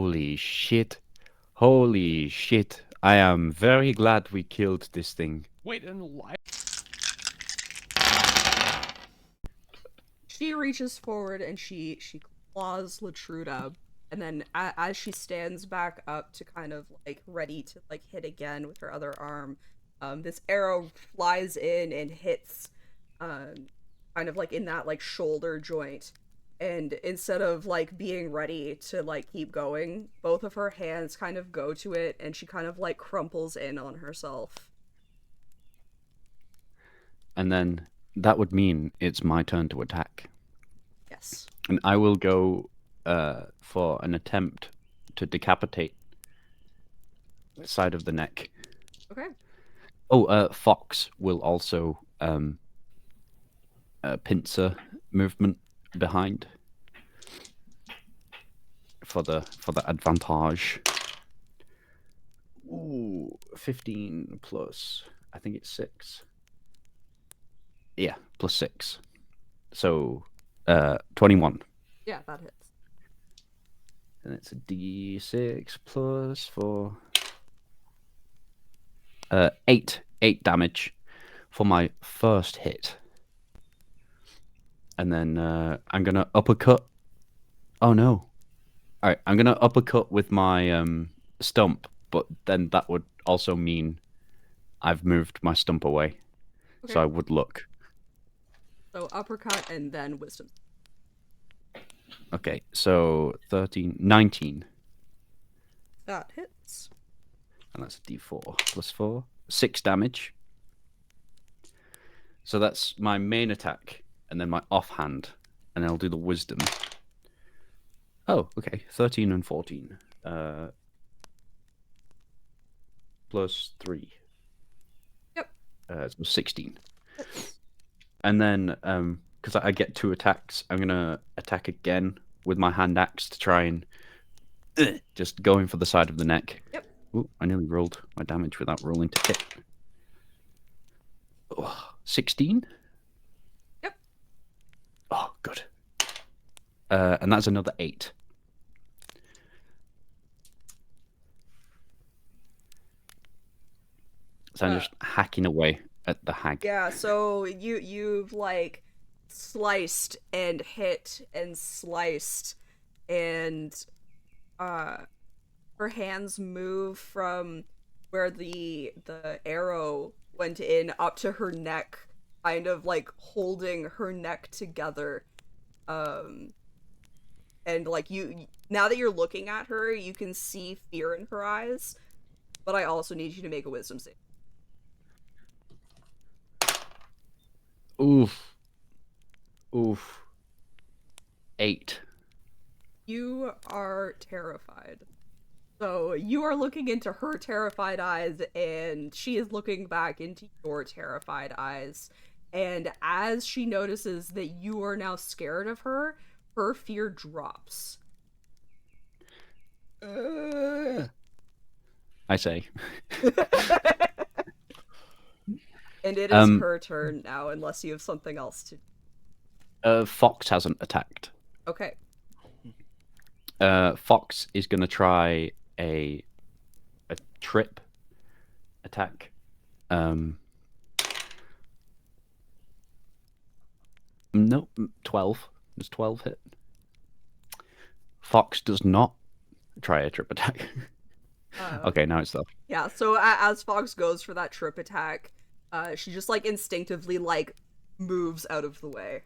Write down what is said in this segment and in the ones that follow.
Holy shit. Holy shit. I am very glad we killed this thing. Wait, and why? She reaches forward and she claws Latruda, and then as she stands back up to kind of like ready to like hit again with her other arm, this arrow flies in and hits, um, kind of like in that like shoulder joint. And instead of like being ready to like keep going, both of her hands kind of go to it, and she kind of like crumples in on herself. And then that would mean it's my turn to attack. Yes. And I will go for an attempt to decapitate the side of the neck. Okay. Oh, Fox will also pincer movement behind for the advantage. Ooh, 15 plus, I think it's 6. Yeah, plus 6. So, 21. Yeah, that hits. And it's a d6 plus 4. 8 damage for my first hit. And then I'm going to uppercut. Oh, no. All right, I'm going to uppercut with my stump, but then that would also mean I've moved my stump away. Okay. So I would look. So uppercut and then wisdom. Okay, so 13, 19. That hits. And that's a d4 plus 4. 6 damage. So that's my main attack, and then my offhand, and then I'll do the wisdom. Oh, okay. 13 and 14. Plus 3. Yep. So 16. And then, because I get 2 attacks, I'm going to attack again with my hand axe to try and just go in for the side of the neck. Yep. Ooh, I nearly rolled my damage without rolling to hit. Oh, 16? Yep. Oh, good. And that's another 8. So I'm just hacking away at the hag. Yeah, so you've like sliced and hit and sliced, and her hands move from where the arrow went in up to her neck, kind of like holding her neck together. And like you, now that you're looking at her, you can see fear in her eyes, but I also need you to make a wisdom save. Oof. Oof. 8. You are terrified. So you are looking into her terrified eyes, and she is looking back into your terrified eyes. And as she notices that you are now scared of her, her fear drops. I say. And it is her turn now, unless you have something else to. Fox hasn't attacked. Okay. Fox is going to try a trip attack. No, 12. Does 12 hit? Fox does not try a trip attack. Okay, now it's though. Yeah, so as Fox goes for that trip attack, she just like instinctively like moves out of the way.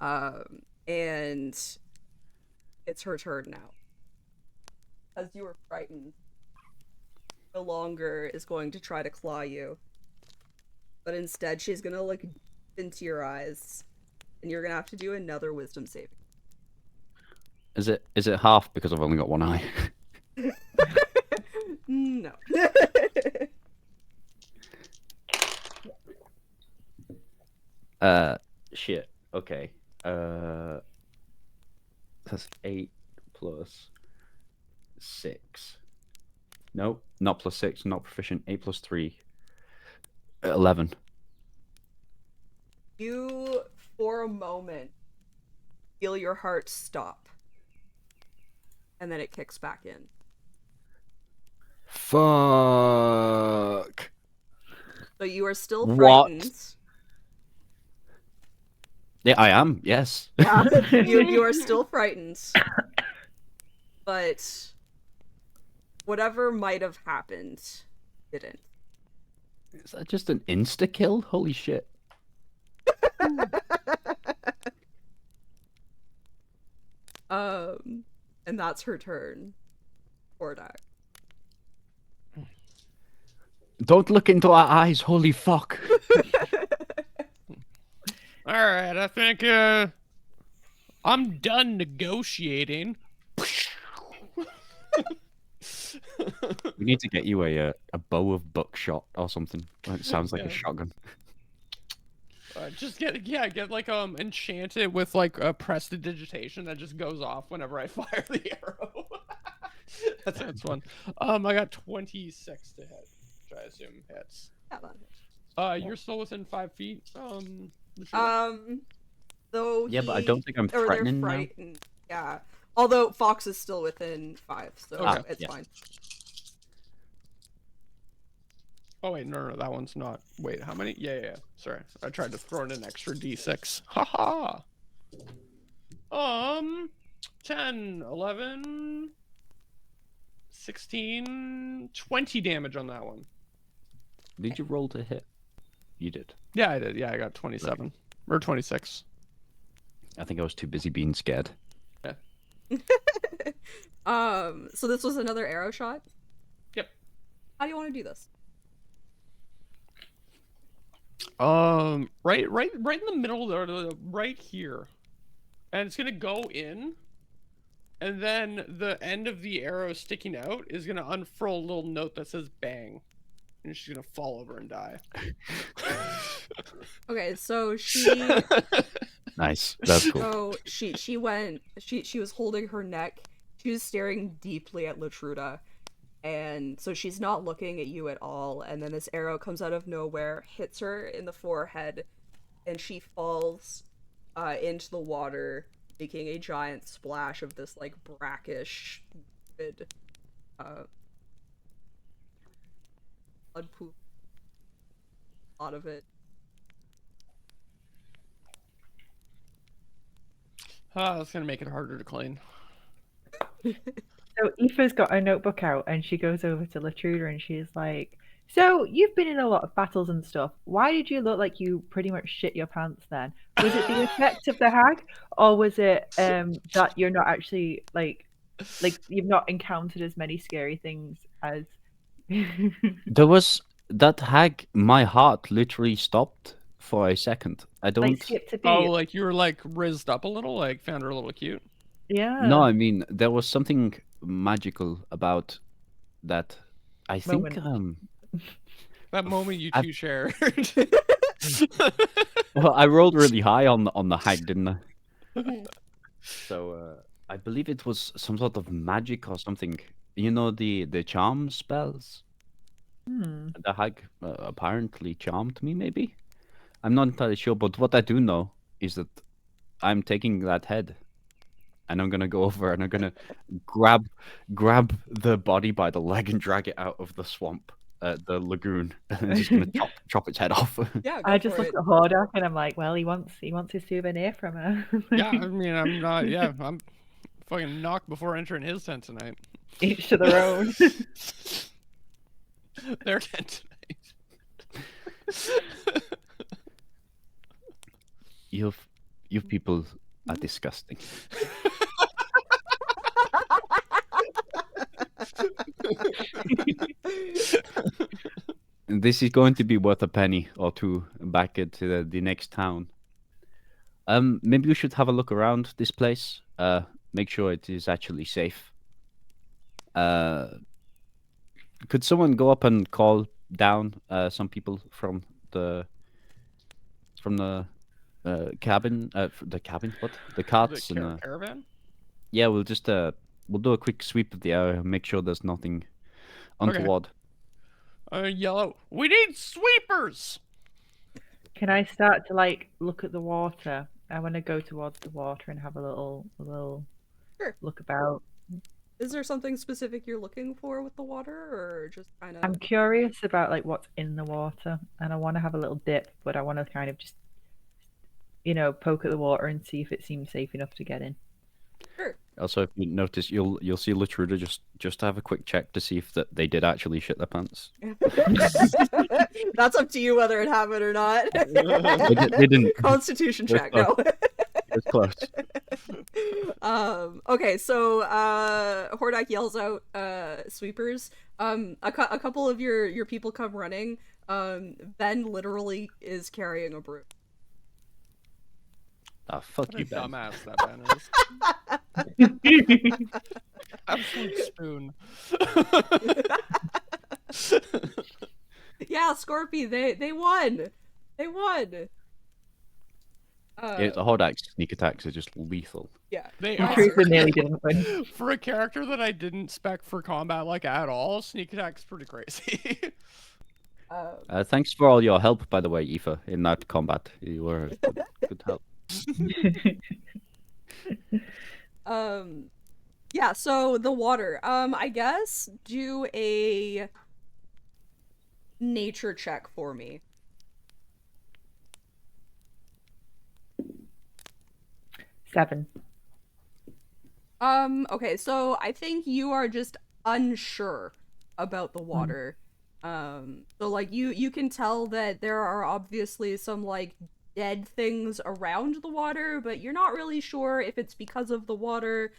And it's her turn now. As you are frightened, no longer is going to try to claw you, but instead she's gonna look into your eyes, and you're gonna have to do another wisdom saving. Is it half because I've only got one eye? No. Shit. Okay. That's 8 plus 6. Nope, not plus 6, not proficient. 8 plus 3. 11. You, for a moment, feel your heart stop. and then it kicks back in. Fuck. So you are still What? frightened. Yeah, I am. Yes. Yeah, you are still frightened, but whatever might have happened didn't. Is that just an insta kill? Holy shit. And that's her turn. Hordak. Don't look into our eyes. Holy fuck. All right, I think I'm done negotiating. We need to get you a bow of buckshot or something. It sounds like a Yeah. shotgun. Just get like enchanted with like a prestidigitation that just goes off whenever I fire the arrow. That sounds fun. I got 26 to hit, which I assume hits. Yeah, that hits. You're still within 5 feet. Though Yeah, but I don't think I'm or they're threatening now. frightened. Yeah. Although Fox is still within 5, so Okay. it's Yeah. fine. Oh wait, no, that one's not. Wait, how many? Yeah. Sorry, I tried to throw in an extra d6. Haha. 10, 11, 16, 20 damage on that one. Did you roll to hit? You did. Yeah, I did. Yeah, I got 27 or 26. I think I was too busy being scared. So this was another arrow shot? Yep. How do you want to do this? Right in the middle there, right here, and it's gonna go in, and then the end of the arrow sticking out is gonna unfurl a little note that says "bang," and she's gonna fall over and die. Okay, so she Nice. That's cool. so she went she was holding her neck. She was staring deeply at Latruda. And so she's not looking at you at all, and then this arrow comes out of nowhere, hits her in the forehead, and she falls into the water, making a giant splash of this like brackish liquid blood poop. A lot of it. That's gonna make it harder to clean. So Aoife's got a notebook out and she goes over to Latruda and she's like, "So you've been in a lot of battles and stuff. Why did you look like you pretty much shit your pants then? Was it the effect of the hag, or was it that you're not actually like you've not encountered as many scary things as?" There was that hag. My heart literally stopped for a second. I Like don't. skipped a Oh, beat. like you were like rizzed up a little, like found her a little cute. Yeah. No, I mean there was something magical about that. I think. Moment. That moment you I- two shared. Well, I rolled really high on the hag, didn't I? So I believe it was some sort of magic or something. You know the charm spells. Hmm. The hag apparently charmed me. Maybe I'm not entirely sure, but what I do know is that I'm taking that head, and I'm gonna go over and I'm gonna grab the body by the leg and drag it out of the swamp, the lagoon, and I'm just gonna chop its head off. Yeah, go I just for look it. at Hordak and I'm like, well, he wants his souvenir from her. Yeah, I mean, I'm not. Yeah, I'm fucking knocked before entering his tent tonight. Each to their own. Their tent tonight. You people are disgusting. This is going to be worth a penny or two back at the next town. Maybe we should have a look around this place. Make sure it is actually safe. Could someone go up and call down some people from the cabin? The cabin? What? The carts and caravan. yeah, we'll just we'll do a quick sweep of the area, make sure there's nothing untoward. Yellow. We need sweepers. Can I start to like look at the water? I want to go towards the water and have a little Sure. look about. Is there something specific you're looking for with the water, or just kind of? I'm curious about like what's in the water, and I want to have a little dip, but I want to kind of just, poke at the water and see if it seems safe enough to get in. Sure. Also, if you notice, you'll see Latruda just have a quick check to see if that they did actually shit their pants. That's up to you whether it happened or not. They didn't. Constitution It was check. No. It was close. Okay, so Hordak yells out sweepers. A couple of your people come running. Ben literally is carrying a broom. Ah, fuck What you, a Ben. dumbass that Ben is. Absolute spoon. Yeah, Scorpy, they won. They won. Yeah, the Hordak sneak attacks are just lethal. Yeah. They The are. truth nearly didn't win. For a character that I didn't spec for combat like at all, sneak attack's pretty crazy. Thanks for all your help, by the way, Aoife, in that combat. You were a good help. Yeah, so the water. I guess do a nature check for me. 7. Okay, so I think you are just unsure about the water. So like you can tell that there are obviously some like dead things around the water, but you're not really sure if it's because of the water.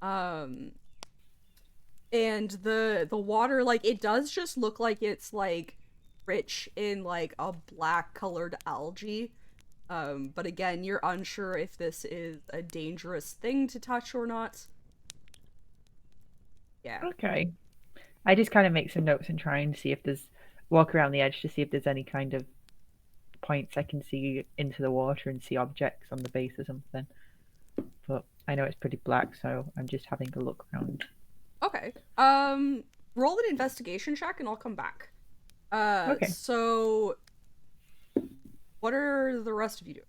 And the water, like, it does just look like it's like rich in like a black colored algae. But again, you're unsure if this is a dangerous thing to touch or not. Yeah. Okay. I just kind of make some notes and try and see if there's walk around the edge to see if there's any kind of points I can see into the water and see objects on the base or something. But I know it's pretty black, so I'm just having a look around. Okay. Roll an investigation check and I'll come back. Okay. So what are the rest of you doing?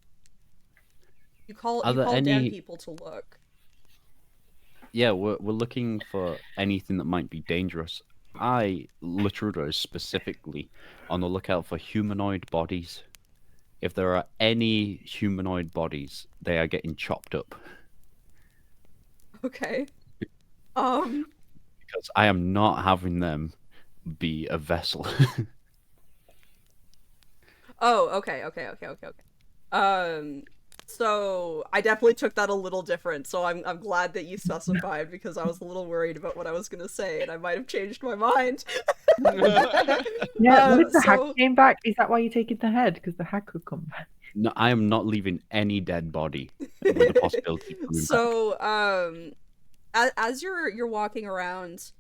You call Are there down any- people to look. Yeah, we're looking for anything that might be dangerous. Latruda, is specifically on the lookout for humanoid bodies. If there are any humanoid bodies, they are getting chopped up. Okay. Because I am not having them be a vessel. Oh, okay. So I definitely took that a little different, so I'm glad that you specified because I was a little worried about what I was gonna say and I might have changed my mind. Yeah, what if the so- hag came back? Is that why you're taking the head? Because the hag could come back. No, I am not leaving any dead body with the possibility of coming back. So as you're walking around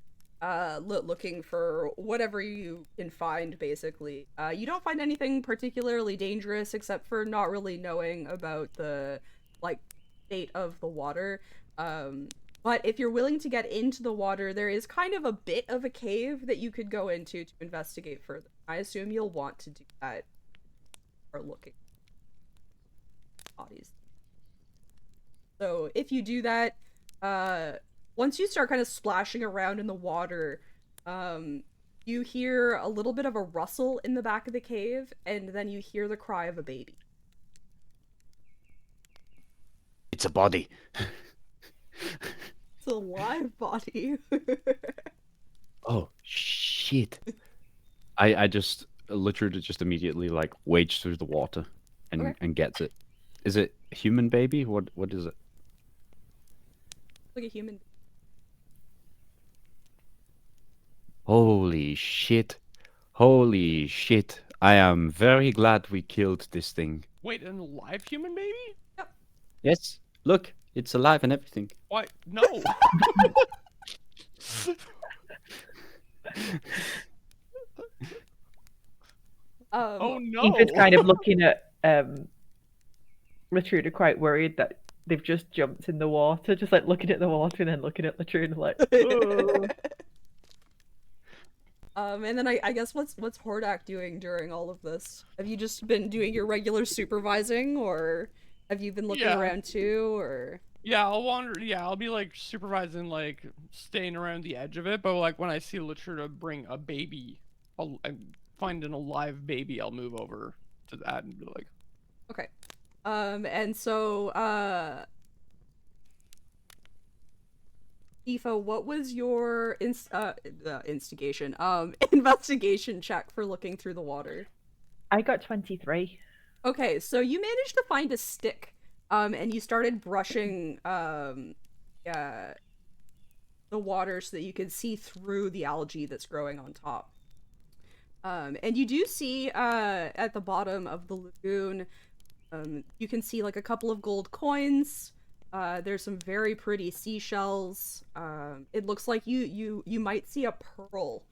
looking for whatever you can find, basically you don't find anything particularly dangerous except for not really knowing about the like state of the water. But if you're willing to get into the water, there is kind of a bit of a cave that you could go into to investigate further. I assume you'll want to do that or looking at bodies. So if you do that, once you start kind of splashing around in the water, you hear a little bit of a rustle in the back of the cave, and then you hear the cry of a baby. It's a body. It's a live body. Oh shit! I just Latruda just immediately like wades through the water and Okay. and gets it. Is it a human baby? What is it? Like a human. Holy shit! Holy shit! I am very glad we killed this thing. Wait, an alive human baby? Yes, look, it's alive and everything. Why? No. Oh no. Eva's kind of looking at Latruda, quite worried that they've just jumped in the water, just like looking at the water and then looking at Latruda like, oh. And then I guess what's Hordak doing during all of this? Have you just been doing your regular supervising, or have you been looking Yeah. around too, or? Yeah, I'll wander. Yeah, I'll be like supervising, like staying around the edge of it. But like when I see Latruda bring a baby, and find an alive baby, I'll move over to that and be like, Okay. And so, Aoife, what was your instigation, investigation check for looking through the water? I got 23. Okay, so you managed to find a stick, and you started brushing, the water so that you could see through the algae that's growing on top. And you do see, at the bottom of the lagoon, you can see like a couple of gold coins. There's some very pretty seashells. It looks like you might see a pearl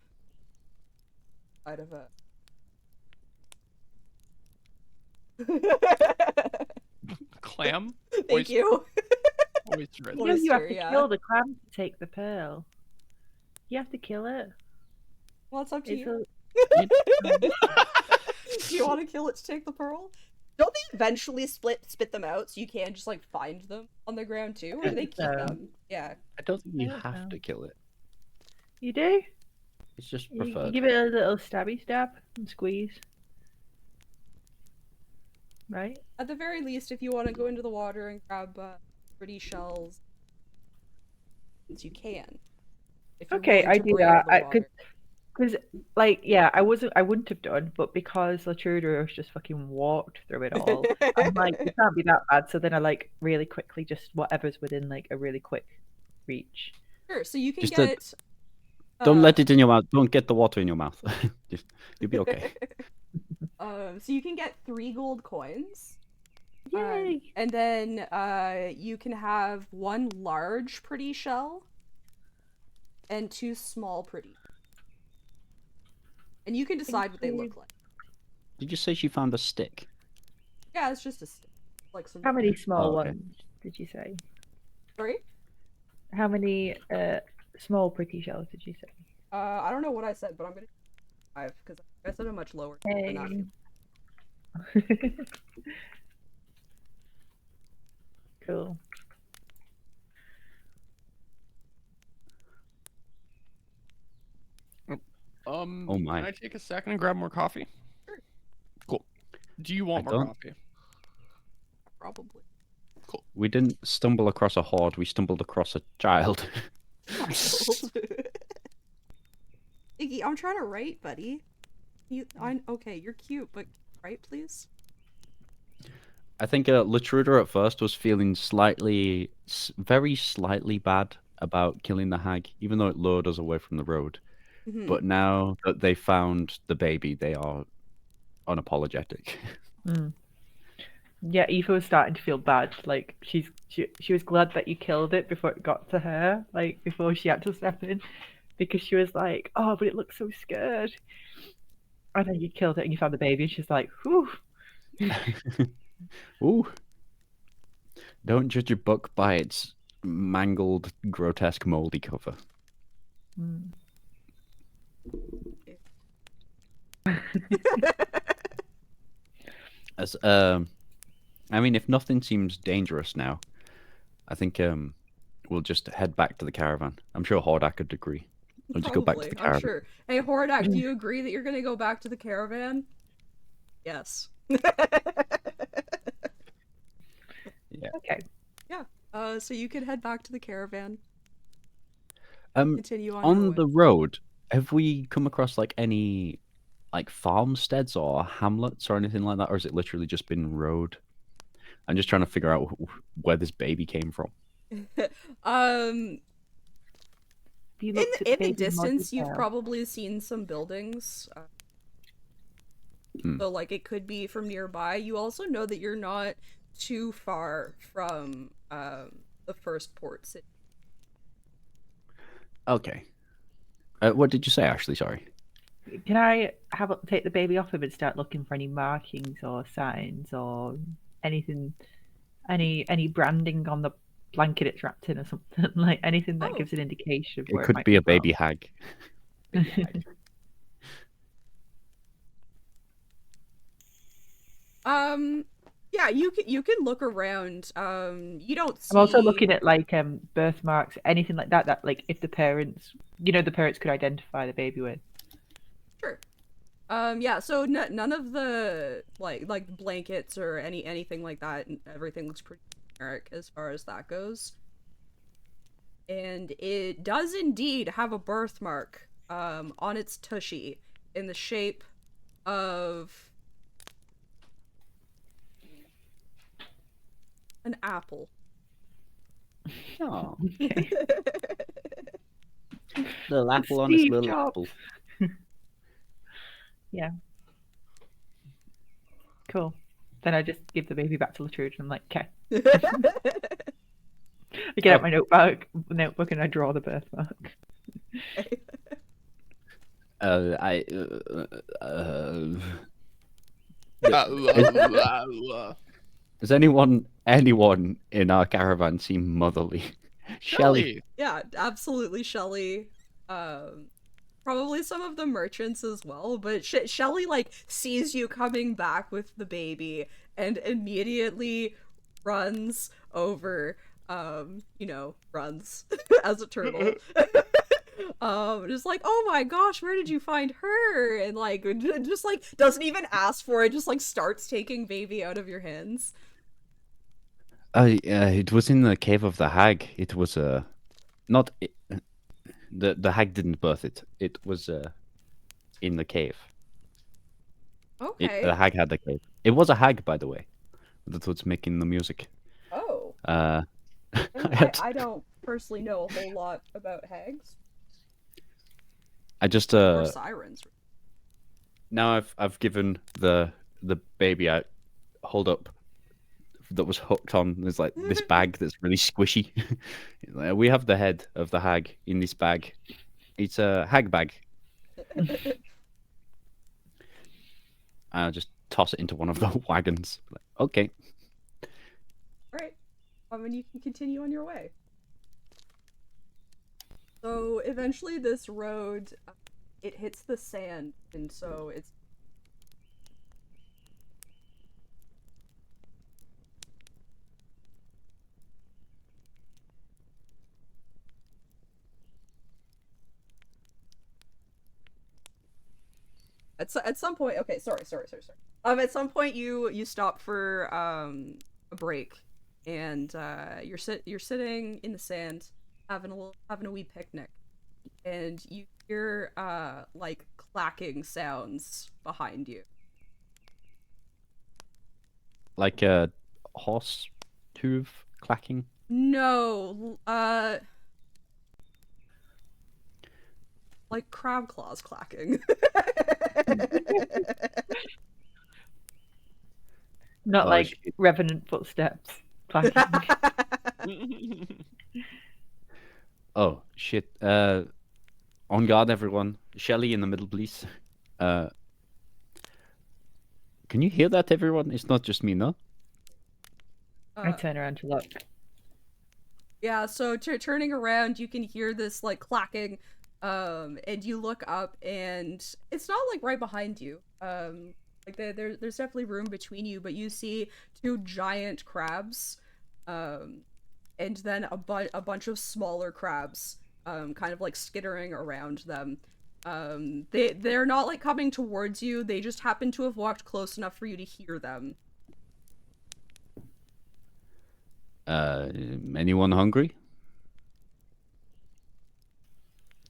out of it. clam. Thank you. Oyster. You know you have Oyster, to yeah. kill the clam to take the pearl. You have to kill it. Well, it's up to It's you. a, Do you want to kill it to take the pearl? Don't they eventually spit them out so you can just like find them on the ground too, or do they keep So- them? Yeah. I don't think you I don't have know. to kill it. you do? It's just You preferred. give it a little stabby stab and squeeze. Right? At the very least, if you want to go into the water and grab pretty shells, you can. If you're Okay, willing I to do bring out that. of the water. Because, like, yeah, I wouldn't have done, but because Latruda just fucking walked through it all, I'm like, it can't be that bad. So then I like really quickly just whatever's within like a really quick reach. Sure, so you can Just get. Don't let it in your mouth. Don't get the water in your mouth. You'll be okay. So you can get 3 gold coins. Yay! And then you can have 1 large pretty shell and 2 small pretty. And you can decide what they look like. Did you say she found a stick? Yeah, it's just a stick. Like some. How many small Oh, okay. ones did you say? Sorry? How many small pretty shells did you say? I don't know what I said, but I'm gonna 5 because I said a much lower number than that. Hey. Cool. Oh my. Can I take a second and grab more coffee? Sure. Cool. Do you want I more don't- coffee? Probably. We didn't stumble across a horde. We stumbled across a child. Iggy, I'm trying to write, buddy. Okay, you're cute, but write, please. I think Latruda at first was feeling very slightly bad about killing the hag, even though it lured us away from the road. Mhm. But now that they found the baby, they are unapologetic. Mm. Yeah, Aoife was starting to feel bad. Like she was glad that you killed it before it got to her, like before she had to step in, because she was like, "Oh, but it looks so scared." And then you killed it and you found the baby, and she's like, "Whew." Ooh. Don't judge a book by its mangled, grotesque, moldy cover. Mm. As I mean, if nothing seems dangerous now, I think we'll just head back to the caravan. I'm sure Hordak could agree. We'll just go back to the Probably, I'm caravan. sure. Hey, Hordak, do you agree that you're gonna go back to the caravan? Yes. Yeah. Okay. So you can head back to the caravan. Um, Continue on your on way. the road, have we come across like any like farmsteads or hamlets or anything like that, or has it literally just been road? I'm just trying to figure out where this baby came from. Um, Have you in looked at the baby distance, you've Mozzie probably seen some buildings. Hmm. So, like, it could be from nearby. You also know that you're not too far from the first port city. Okay. What did you say, Ashley? Sorry. Can I take the baby off him and start looking for any markings or signs or anything, any branding on the blanket it's wrapped in or something, like anything that Oh. gives an indication of It where could might be a from. baby hag. Yeah, you can look around. You don't I'm also see. looking at like birthmarks, anything like that. That like if the parents, the parents could identify the baby with. Sure. Yeah, so none of the like blankets or anything like that, and everything looks pretty generic as far as that goes. And it does indeed have a birthmark on its tushy in the shape of an apple. Oh, Okay. little apple on its Steve little Jobs. apple. Yeah. Cool. Then I just give the baby back to Latrude and I'm like, okay. I get out my notebook and I draw the birthmark. I. Does anyone in our caravan seem motherly? Shelly. Yeah, absolutely, Shelly. Probably some of the merchants as well, but Shelly like sees you coming back with the baby and immediately runs over, runs as a turtle. Just like, oh my gosh, where did you find her? And like, just like doesn't even ask for it, just like starts taking baby out of your hands. It was in the cave of the hag. It was not the hag didn't birth it. It was in the cave. Okay. The hag had the cave. It was a hag, by the way. That was making the music. Oh. I I don't personally know a whole lot about hags just or sirens. now I've given the baby I hold up that was hooked on. There's like this bag that's really squishy. We have the head of the hag in this bag. It's a hag bag. I'll just toss it into one of the wagons. Okay. Alright. And you can continue on your way. So eventually this road, it hits the sand, and so it's... At some point, okay, sorry. At some point you stop for a break, and you're sitting in the sand, having a wee picnic, and you hear like clacking sounds behind you. Like a horse hoof clacking. No, like crab claws clacking. Not Oh, like shit. revenant footsteps. Clacking. Oh shit. On guard, everyone. Shelly in the middle, please. Can you hear that, everyone? It's not just me, no? I turn around to look. Yeah, so turning around, you can hear this like clacking, and you look up, and it's not like right behind you. Like there's definitely room between you, but you see two giant crabs, and then a bunch of smaller crabs, kind of like skittering around them. They're not like coming towards you. They just happen to have walked close enough for you to hear them. Anyone hungry?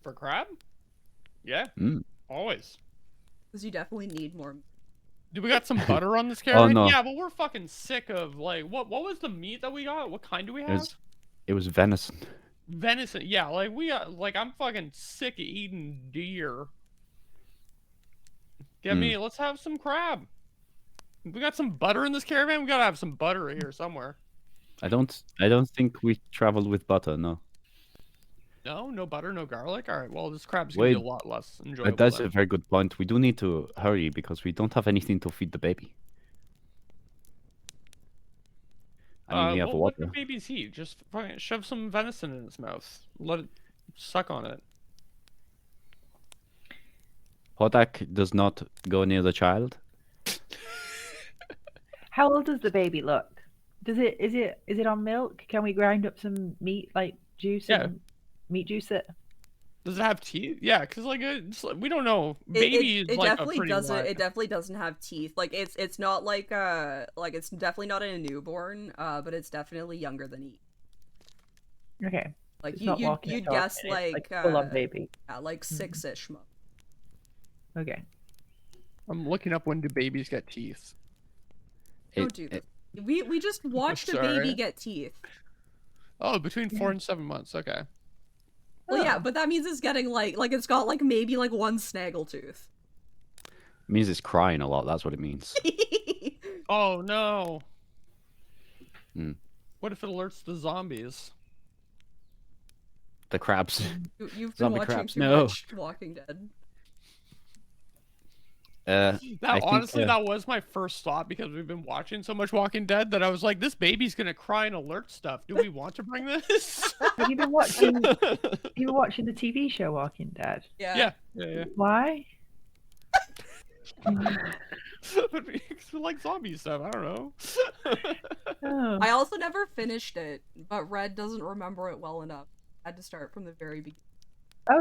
For crab? Yeah, Mm. always. Because you definitely need more. Do we got some butter on this caravan? no. Yeah, but we're fucking sick of like what was the meat that we got? What kind do we have? It was venison. Venison. Yeah, like we got like I'm fucking sick of eating deer. Get me, let's have some crab. If we got some butter in this caravan, we gotta have some butter here somewhere. I don't think we traveled with butter, no. No, no butter, no garlic. All right, well this crab's gonna be a Wait, lot less enjoyable. That's then. a very good point. We do need to hurry because we don't have anything to feed the baby. I mean, we have What water. the baby's eat? Just fucking shove some venison in its mouth. Let it suck on it. Hodak does not go near the child. How old does the baby look? Is it on milk? Can we grind up some meat like juice Yeah. and meat juice it? Does it have teeth? Yeah, because like we don't know. It, Baby it, is it like a definitely pretty doesn't. wide. It definitely doesn't have teeth. Like it's not like it's definitely not in a newborn. But it's definitely younger than Eve. Okay. Like It's not walking you'd and talking, guess it's like full on baby. yeah, like 6-ish months. Okay. I'm looking up when do babies get teeth. Don't do this. We just watched a baby Sorry. get teeth. Oh, between 4 and 7 months. Okay. Well, yeah, Oh. but that means it's getting like it's got like maybe like one snaggletooth. It means it's crying a lot. That's what it means. Oh no. Hmm. What if it alerts the zombies? The crabs. You've been Zombie watching crabs, too no. much Walking Dead. That I think, honestly, that was my first thought because we've been watching so much Walking Dead that I was like, this baby's gonna cry and alert stuff. Do we want to bring this? Have you been watching? You were watching the TV show Walking Dead. Yeah. Yeah. Why? But we like zombie stuff. I don't know. Oh. I also never finished it, but Red doesn't remember it well enough. I had to start from the very beginning.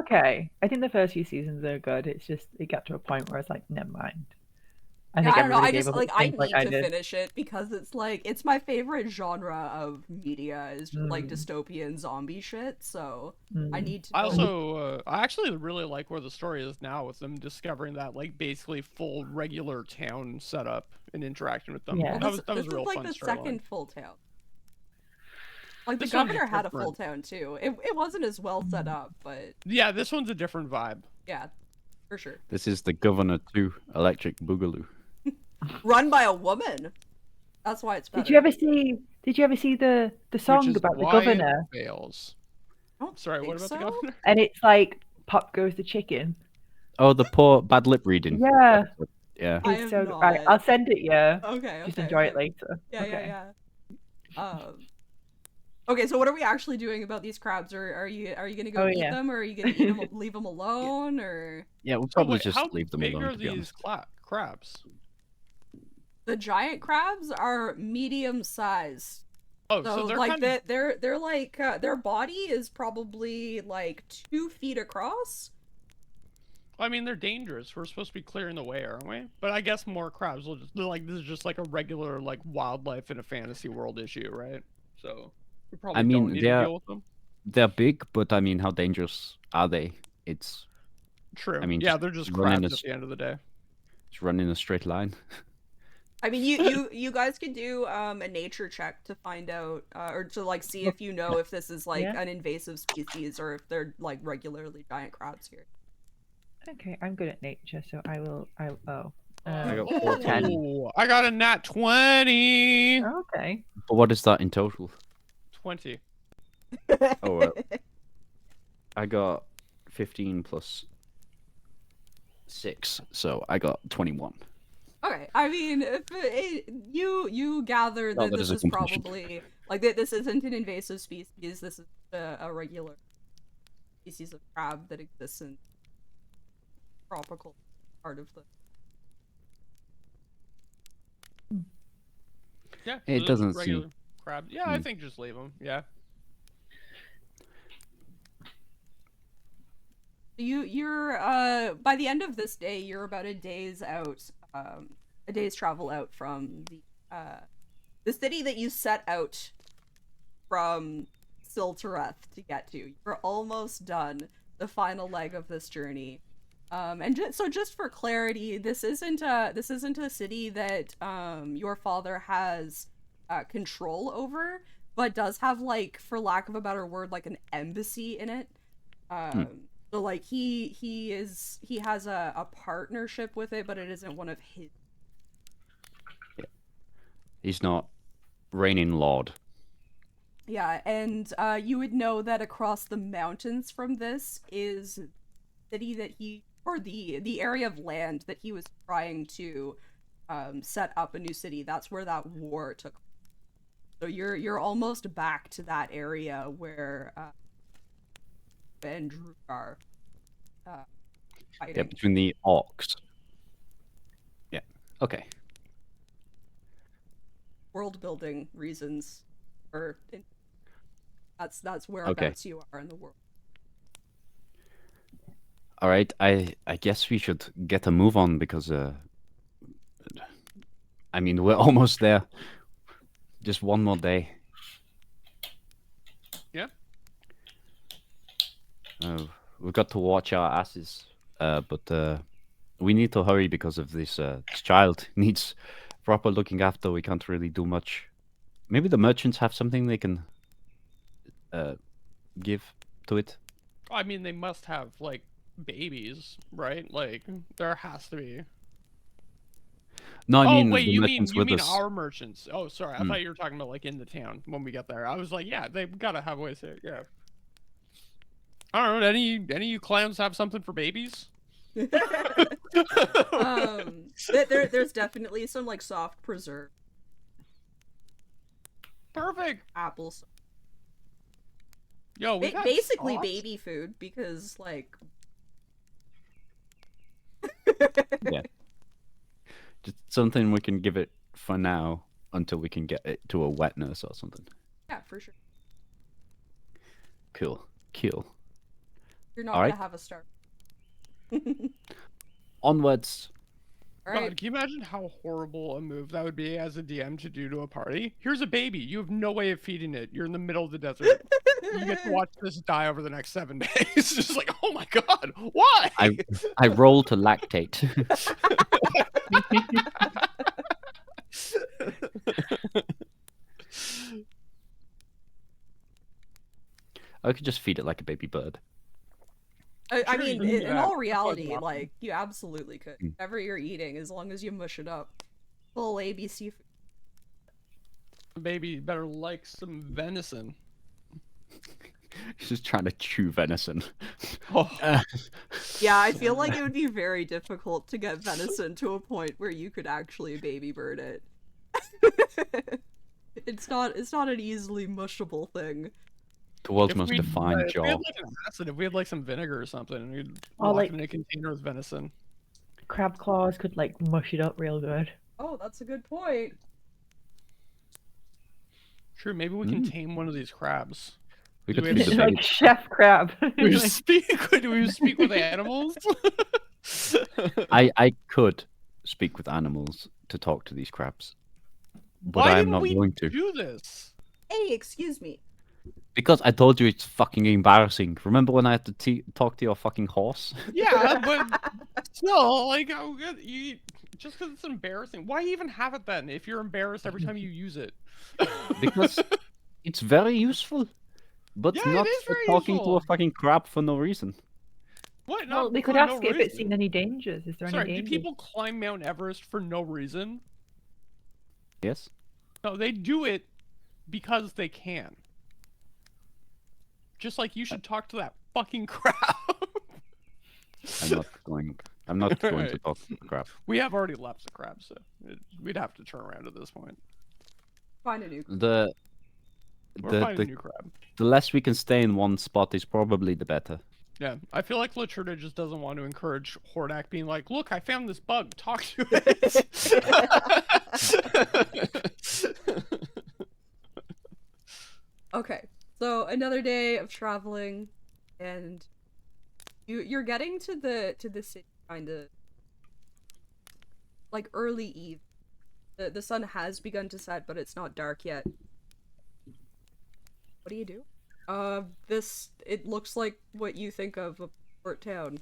Okay. I think the first few seasons are good. It's just it got to a point where it's like, never mind. I Yeah, think I don't know. everybody I gave just up like at I things like need I to did. finish it because it's my favorite genre of media is just like Mm. dystopian zombie shit. So I Mm. need to. I know- also, I actually really like where the story is now with them discovering that like basically full regular town setup and interacting with them. Yeah. Well, That was a real is like fun the storyline. second full town. Like This the one's governor had a different. full town too. It wasn't as well set up, but Yeah, this one's a different vibe. yeah, for sure. This is the Governor 2 Electric Boogaloo. Run by a woman. That's why it's better. Did you ever see the Which song is about the why it governor? fails. I don't Sorry, what think about the so. governor? And it's like pop goes the chicken. Oh, the poor bad lip reading. Yeah. Yeah. I It's have so not. right. I'll send it you. Okay. Just okay, enjoy okay. it later. Yeah, Okay. yeah. Okay, so what are we actually doing about these crabs? Or are you gonna go Oh, eat yeah. them, or are you gonna eat them, leave them alone, or Yeah, we'll So probably wait, just how leave them big alone, are to be these honest. crabs? the giant crabs are medium size. Oh, So so they're like kind of they're like their body is probably like 2 feet across. I mean, they're dangerous. We're supposed to be clearing the way, aren't we? But I guess more crabs will just like this is just like a regular like wildlife in a fantasy world issue, right? So we probably mean, don't need to they're- deal with them. They're big, but I mean, how dangerous are they? It's True. I mean, yeah, just they're just running crabs a at the end of the day. running a straight line. I mean, you guys could do a nature check to find out, or to like see if you know if this is like Yeah. an invasive species or if they're like regularly giant crabs here. Okay, I'm good at nature, so I will. I oh. I got Ooh, 14. I got a nat 20. Okay. But what is that in total? 20. Oh, well. I got 15 plus 6, so I got 21. Okay, I mean, if you gather Well, that that this is a is conclusion. probably like this isn't an invasive species. This is a regular species of crab that exists in tropical part of the. Yeah, It so they're just doesn't seem- regular crabs. Yeah, I Hmm. think just leave them. Yeah. You're by the end of this day, you're about a day's travel out from the city that you set out from Siltereth to get to. You're almost done the final leg of this journey. And just for clarity, this isn't a city that your father has control over, but does have, like, for lack of a better word, like an embassy in it. So like he has a partnership with it, but it isn't one of his. He's not reigning lord. Yeah, and you would know that across the mountains from this is the city that the area of land that he was trying to set up a new city. That's where that war took. So you're almost back to that area where and Drew are fighting. Yeah, between the orcs. Yeah. Okay. world building reasons, or that's Okay. whereabouts you are in the world. All right. I guess we should get a move on because I mean we're almost there. Just one more day. Yeah. We've got to watch our asses. But we need to hurry because of this child needs proper looking after. We can't really do much. Maybe the merchants have something they can give to it. I mean, they must have like babies, right? Like there has to be. No, I Oh mean wait, the merchants you with mean us. our merchants? Oh, sorry, I Hmm. thought you were talking about like in the town when we get there. I was like, yeah, they've gotta have ways to, yeah. I don't know. Any of you clams have something for babies? There's definitely some like soft preserved Perfect. apples. Yo, we've had Basically sauce? baby food because like Yeah, just something we can give it for now until we can get it to a wet nurse or something. yeah, for sure. Cool. Cool. You're not All gonna right. have a star. Onwards. All God, right. can you imagine how horrible a move that would be as a DM to do to a party? Here's a baby. You have no way of feeding it. You're in the middle of the desert. You get to watch this die over the next 7 days. It's just like, oh my god, why? I roll to lactate. I could just feed it like a baby bird. I Sure, mean, you can do in that. all That's reality, awesome. like you absolutely could. Mm. Whatever you're eating, as long as you mush it up, full ABC food. Baby better like some venison. He's just trying to chew venison. Oh, Yeah, I feel like it would be very difficult to get venison to a point where you could actually baby bird it. It's not an easily mushable thing. The world's if most we defined if we had job. like an acid, if we had like some vinegar or something, and we'd Or, lock like- it in a container with venison. Crab claws could like mush it up real good. Oh, that's a good point. True, maybe we can tame one of these crabs. We Do could we feed have the to- baby. Like chef crab. We Like, speak with animals. I could speak with animals to talk to these crabs, but Why I'm didn't not we going to do this? Hey, excuse me. because I told you it's fucking embarrassing. Remember when I had to talk to your fucking horse? Yeah, but still, like, you just because it's embarrassing. Why even have it then if you're embarrassed every time you use it? Because it's very useful, but Yeah, it not is for very talking to a useful. fucking crab for no reason. What? well, Not we could for no ask if it's reason. seen any dangers. Is there Sorry, any do dangers? people climb Mount Everest for no reason? Yes. No, they do it because they can. Just like you should talk to that fucking crab. I'm not going. I'm not going to Alright. talk to the crab. We have already left the crab, so we'd have to turn around at this point. Find a new. The We're finding a the, new crab. the less we can stay in one spot is probably the better. Yeah, I feel like Latruda just doesn't want to encourage Hordak being like, "Look, I found this bug. Talk to it." Okay, so another day of traveling, and you're getting to the city kind of like early eve. The sun has begun to set, but it's not dark yet. What do you do? It looks like what you think of a port town.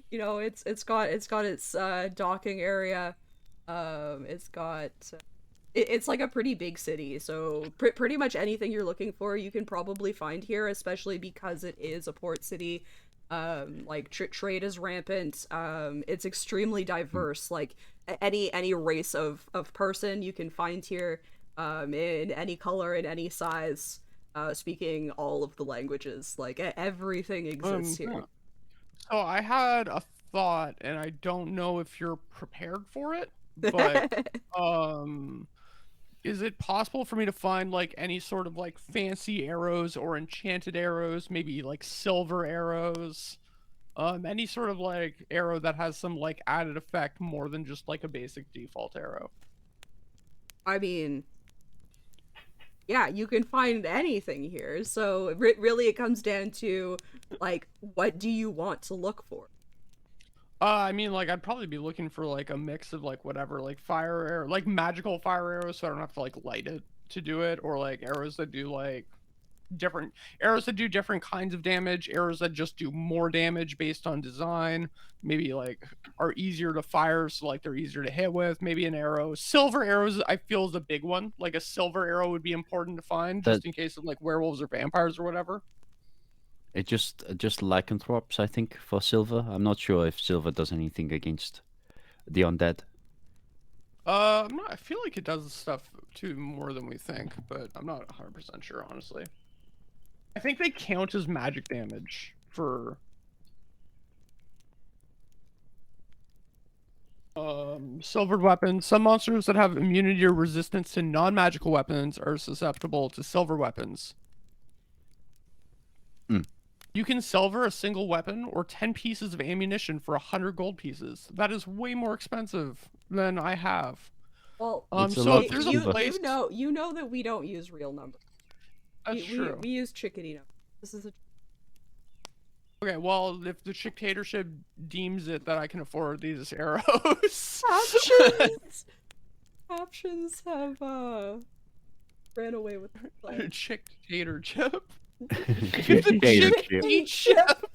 You know, it's got its docking area. It's like a pretty big city, so pretty much anything you're looking for you can probably find here, especially because it is a port city. Like trade is rampant. It's extremely diverse. Like any race of person you can find here, in any color, in any size, speaking all of the languages. Like everything exists here. So I had a thought, and I don't know if you're prepared for it, but is it possible for me to find like any sort of like fancy arrows or enchanted arrows, maybe like silver arrows, Any sort of like arrow that has some like added effect more than just like a basic default arrow. I mean, yeah, you can find anything here. So really, it comes down to like, what do you want to look for? I mean, like, I'd probably be looking for like a mix of like whatever, like fire arrow, like magical fire arrows, so I don't have to like light it to do it, or like arrows that do like different arrows that do different kinds of damage, arrows that just do more damage based on design, maybe like are easier to fire, so like they're easier to hit with. Maybe an arrow, silver arrows, I feel is a big one. Like a silver arrow would be important to find, That just in case of like werewolves or vampires or whatever. it just lycanthropes, I think, for silver. I'm not sure if silver does anything against the undead. I'm not. I feel like it does stuff too more than we think, but I'm not 100% sure, honestly. I think they count as magic damage for silvered weapons. Some monsters that have immunity or resistance to non-magical weapons are susceptible to silver weapons. Hmm. You can silver a single weapon or 10 pieces of ammunition for 100 gold pieces. That is way more expensive than I have. Well, It's a So lot if there's of a silver. place, you know that we don't use real numbers. that's true. We use chickadee numbers. This is a Okay, well, if the dictatorship deems it that I can afford these arrows, options. Options have ran away with the plan. dictatorship. Dictatorship. Dictatorship.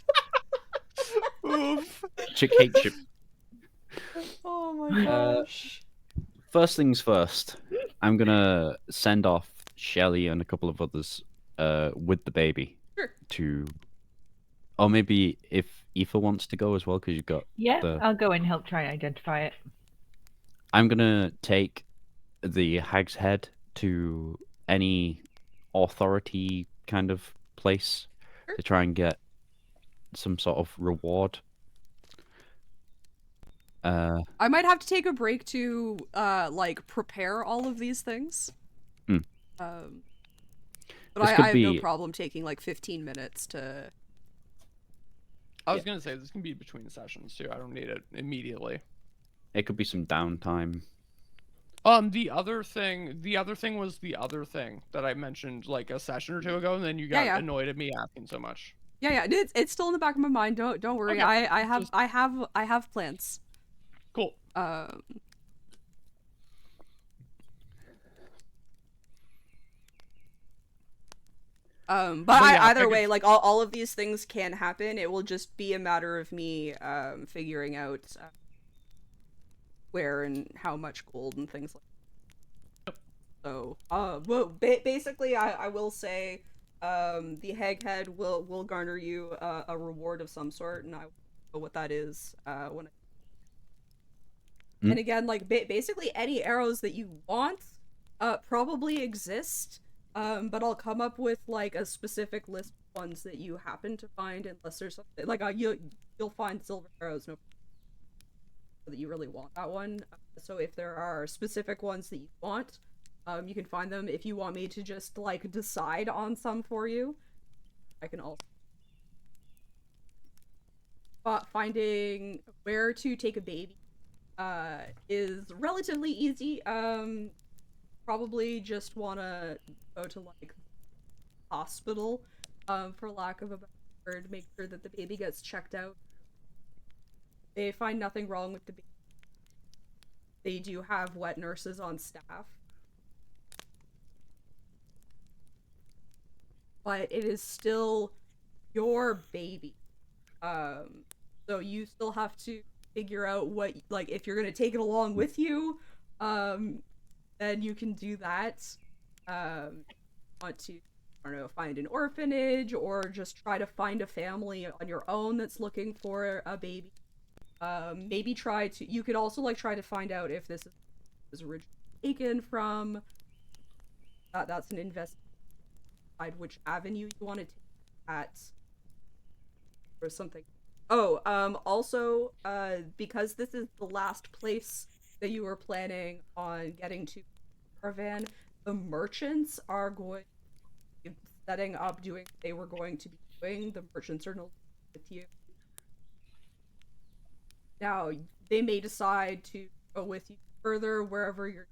Oof. Chick hate chip. Oh my gosh. First things first, I'm gonna send off Shelly and a couple of others with the baby Sure. to, or maybe if Aoife wants to go as well, because you've got Yeah, the. I'll go and help try and identify it. I'm gonna take the Hag's Head to any authority kind of place Sure. to try and get some sort of reward. I might have to take a break to like prepare all of these things. Mm. But This I could have no be- problem taking like 15 minutes to. I was gonna say this can be between sessions too. I don't need it immediately. It could be some downtime. The other thing was the other thing that I mentioned like a session or two ago, and then you got Yeah. annoyed at me asking so much. Yeah, it's still in the back of my mind. Don't worry. Okay. I have plans. Cool. But yeah, either I way, could- like all of these things can happen. It will just be a matter of me figuring out where and how much gold and things like that. So, well, basically, I will say, the Haghead will garner you a reward of some sort, and I will know what that is when. And again, like basically any arrows that you want, probably exist. But I'll come up with like a specific list of ones that you happen to find, unless there's something like you'll find silver arrows, no, that you really want that one. So if there are specific ones that you want, you can find them. If you want me to just like decide on some for you, I can also. But finding where to take a baby is relatively easy. Probably just wanna go to like hospital, for lack of a better word, make sure that the baby gets checked out. They find nothing wrong with the baby. They do have wet nurses on staff. But it is still your baby. So you still have to figure out what, like, if you're gonna take it along with you, then you can do that. Want to, I don't know, find an orphanage or just try to find a family on your own that's looking for a baby. Maybe you could also like try to find out if this is originally taken from. That's an investigation. Decide which avenue you want to take at, or something. Oh, also, because this is the last place that you were planning on getting to caravan, the merchants are going setting up doing what they were going to be doing. The merchants are no longer with you. Now, they may decide to go with you further wherever your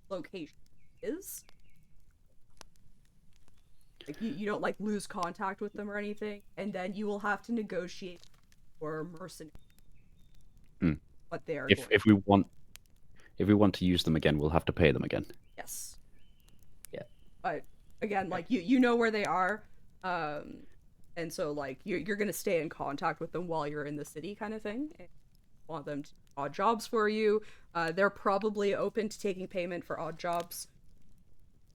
location is. Like you don't like lose contact with them or anything, and then you will have to negotiate for mercenaries. Mm. What they are If going. if we want to use them again, we'll have to pay them again. Yes. Yeah. But again, like you know where they are, and so like you're gonna stay in contact with them while you're in the city, kind of thing. And want them to do odd jobs for you. They're probably open to taking payment for odd jobs.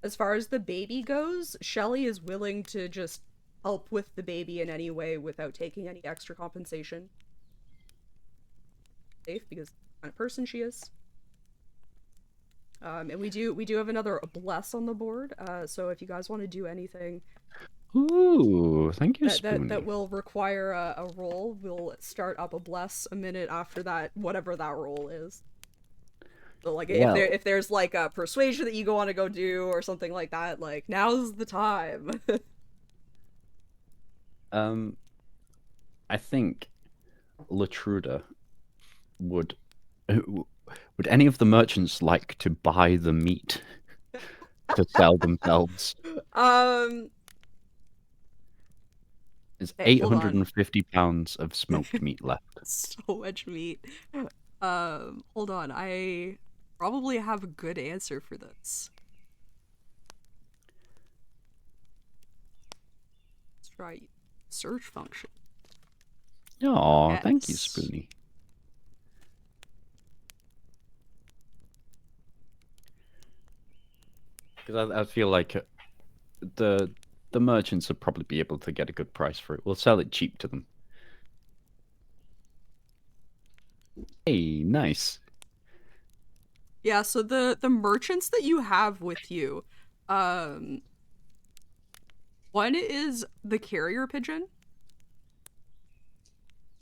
As far as the baby goes, Shelly is willing to just help with the baby in any way without taking any extra compensation. Safe because the kind of person she is. And we do have another bless on the board. So if you guys want to do anything Ooh, thank you, that Spoonie. will require a roll, we'll start up a bless a minute after that, whatever that roll is. So like Well. if there's like a persuasion that you want to go do or something like that, like now's the time. I think Latruda would any of the merchants like to buy the meat to sell themselves? There's Hey, hold on. 850 pounds of smoked meat left. So much meat. Hold on. I probably have a good answer for this. Let's try search function. Oh, thank you, Yes. Spoonie. Because I feel like the merchants would probably be able to get a good price for it. We'll sell it cheap to them. Hey, nice. Yeah, so the merchants that you have with you, one is the carrier pigeon.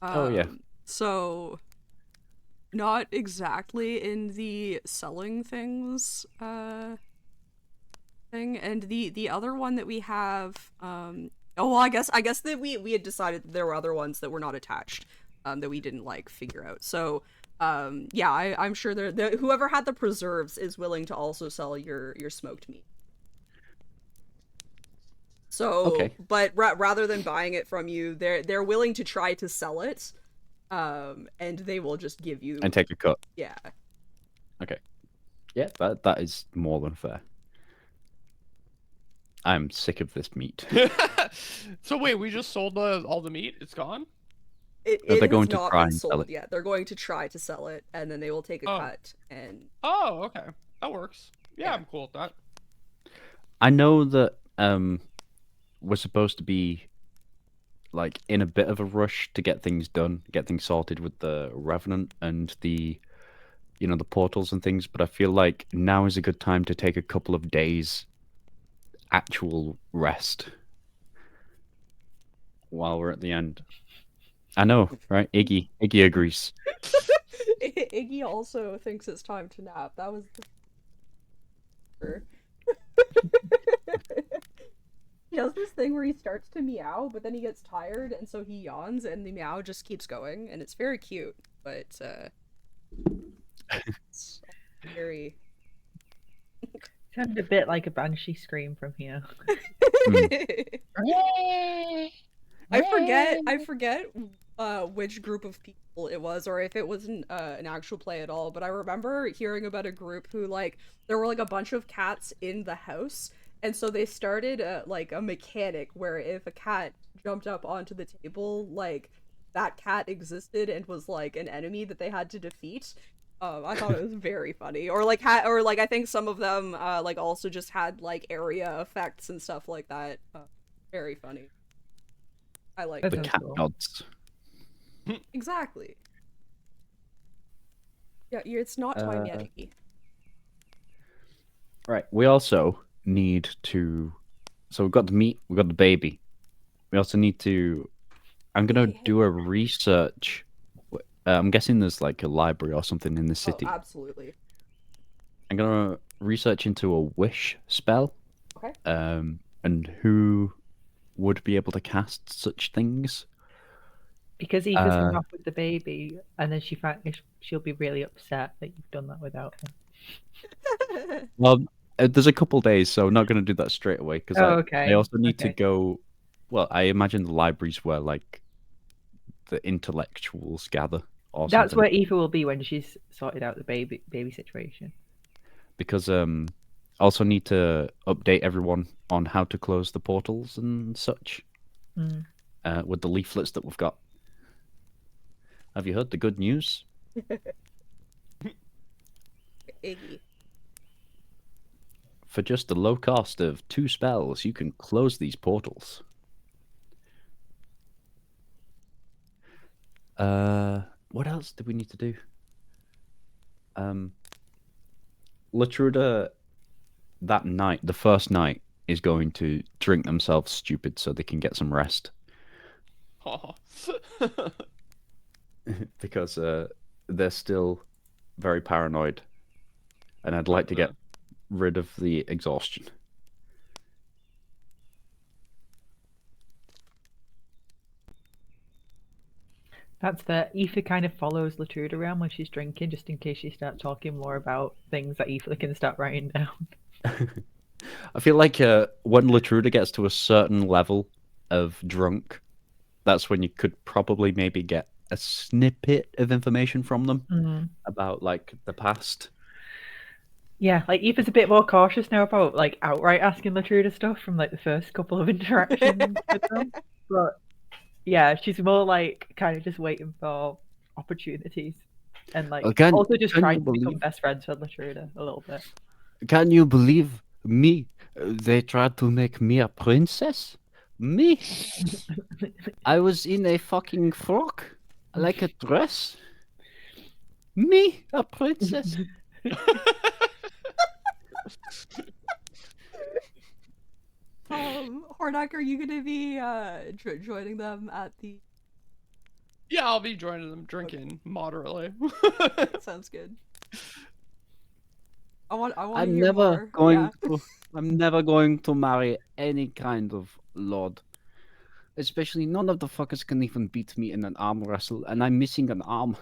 Oh, yeah. So not exactly in the selling things thing, and the other one that we have, oh well, I guess that we had decided that there were other ones that were not attached, that we didn't like figure out. So yeah, I'm sure whoever had the preserves is willing to also sell your smoked meat. So, Okay. but rather than buying it from you, they're willing to try to sell it, and they will just give you And take a cut. yeah. Okay. Yeah, that is more than fair. I'm sick of this meat. So wait, we just sold all the meat? It's gone? It they're has going to not try been and sell sold it. yet. They're going to try to sell it, and then they will take a Oh. cut. And Oh, okay. That works. Yeah, Yeah. I'm cool with that. I know that we're supposed to be like in a bit of a rush to get things done, get things sorted with the Revenant and the the portals and things, but I feel like now is a good time to take a couple of days actual rest while we're at the end. I know, right? Iggy agrees. Iggy also thinks it's time to nap. That was the... He does this thing where he starts to meow, but then he gets tired, and so he yawns, and the meow just keeps going, and it's very cute. But it's very. Sounded a bit like a banshee scream from here. I forget which group of people it was, or if it wasn't an actual play at all, but I remember hearing about a group who, like, there were like a bunch of cats in the house, and so they started like a mechanic where if a cat jumped up onto the table, like that cat existed and was like an enemy that they had to defeat. I thought it was very funny. Or like I think some of them like also just had like area effects and stuff like that. Very funny. I like The that. cat cool. gods. Exactly. Yeah, it's not time yet, Iggy. Right. We also need to. So we've got the meat, we've got the baby. We also need to. I'm gonna Hey. do a research. I'm guessing there's like a library or something in the city. Oh, absolutely. I'm gonna research into a wish spell. Okay. And who would be able to cast such things. Because Aoife's Uh, gone off with the baby, and then she'll be really upset that you've done that without her. well, there's a couple days, so I'm not going to do that straight away because Oh, I okay. also need to Okay. go. Well, I imagine the libraries where like the intellectuals gather or That's something where Aoife will be when she's sorted out the baby situation. because I also need to update everyone on how to close the portals and such Mm. with the leaflets that we've got. Have you heard the good news? Iggy. For just the low cost of 2 spells, you can close these portals. What else do we need to do? Latruda, that night, the first night, is going to drink themselves stupid so they can get some rest. Oh. Because they're still very paranoid. And I'd like to get rid of the exhaustion. That's fair. Aoife kind of follows Latrude around when she's drinking, just in case she starts talking more about things that Aoife can start writing down. I feel like when Latruda gets to a certain level of drunk, that's when you could probably maybe get a snippet of information from them Mm. about like the past. Yeah, like Aoife's a bit more cautious now about like outright asking Latruda stuff from like the first couple of interactions with them. But yeah, she's more like kind of just waiting for opportunities and like also just Can trying you to become believe? best friends with Latruda a little bit. Can you believe me? They tried to make me a princess. Me? I was in a fucking frock, like a dress. Me, a princess. Hordak, are you gonna be joining them at the? Yeah, I'll be joining them drinking moderately. Sounds good. I want to I'm hear never more. going Yeah. to. I'm never going to marry any kind of lord. Especially none of the fuckers can even beat me in an arm wrestle, and I'm missing an arm.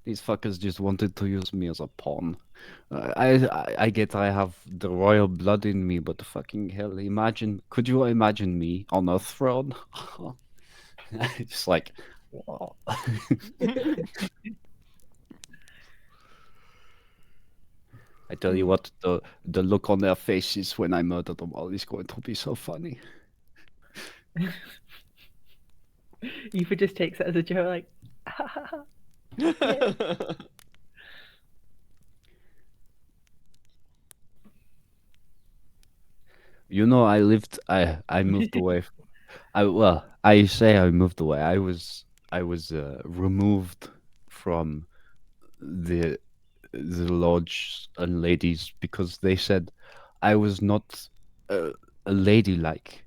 These fuckers just wanted to use me as a pawn. I get I have the royal blood in me, but fucking hell, imagine, could you imagine me on a throne? Just like, whoa. I tell you what, the look on their faces when I murder them all is going to be so funny. Aoife just takes it as a joke, like, You know, I moved away. I say I moved away. I was removed from the lodge and ladies because they said I was not a ladylike.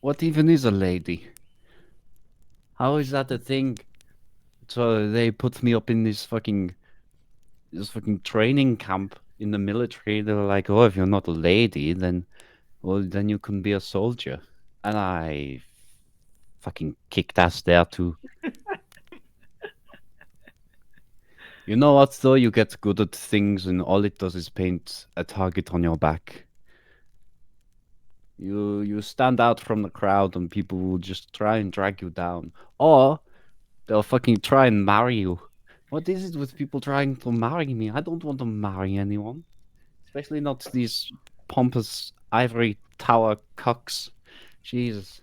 What even is a lady? How is that a thing? So they put me up in this fucking training camp in the military. They were like, "Oh, if you're not a lady, then well, then you can be a soldier." And I fucking kicked ass there too. You know what though? You get good at things, and all it does is paint a target on your back. You stand out from the crowd, and people will just try and drag you down, or they'll fucking try and marry you. What is it with people trying to marry me? I don't want to marry anyone, especially not these pompous ivory tower cucks. Jesus.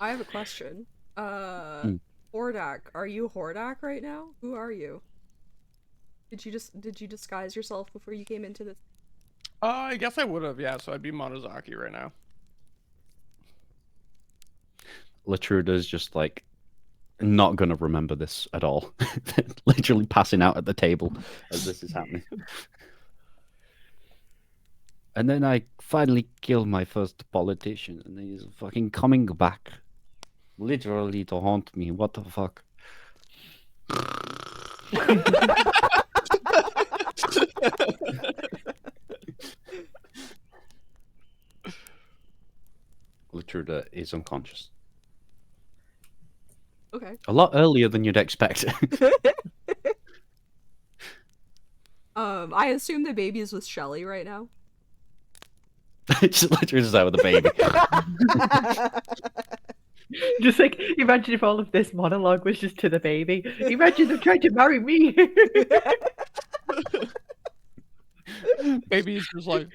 I have a question. Hmm. Hordak, are you Hordak right now? Who are you? Did you disguise yourself before you came into this? I guess I would have, yeah, so I'd be Monozaki right now. Latruda's just like not gonna remember this at all. Literally passing out at the table as this is happening. And then I finally kill my first politician, and he's fucking coming back, literally to haunt me. What the fuck? Latruda is unconscious. Okay. A lot earlier than you'd expect. I assume the baby is with Shelly right now. Just Latruda's out with the baby. Just like, imagine if all of this monologue was just to the baby. Imagine them trying to marry me. Baby's just like,